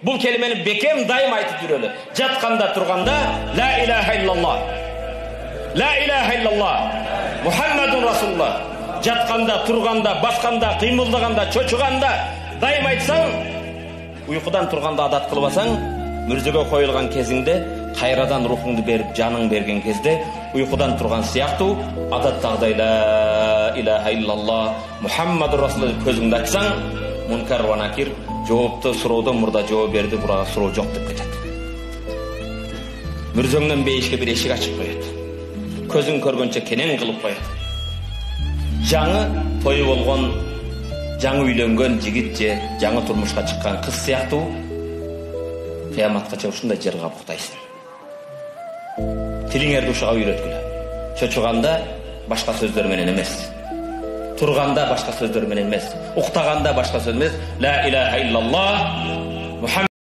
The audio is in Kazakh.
Бұл келімені бекем дайым айтып жүрелі. Жатқанда тұрғанда ла илаха иллаллах, ла илаха иллаллах, Мұхаммадун Расулуллах. Жатқанда, тұрғанда, басқанда, қимылдағанда, чөчіғанда дайым айтсаң, ұйқыдан тұрғанда адат қылбасаң, мүрзеге қойылған кезіңде қайрадан рухыңды беріп, жаның берген кезде ұйқыдан тұрған сияқты адаттағыдай ла илаха иллаллах, Мұхаммадун Расулуллах көзіңді açсаң, мұнкар ва накир жауапты сұрауда мұрда жауап берді, бұраға сұрау жоқ деп кетеді. Мүрзөңнен бейішке бір ешік ашып қояды. Көзің көргенше кенен қылып қояды. Жаңы тойы болған, жаңы үйленген жігіт же, жаңы тұрмышқа шыққан қыз сияқты қияматқа чыққанда жерге бұқтайсың. Тіліңерді ушыға үйреткілі. Чөчіғанда башқа сөздерменен емес. Тұрғанда башқа сөздермен емес, ұқтағанда башқа сөз емес. Ла илаха иллаллах, Мұхаммад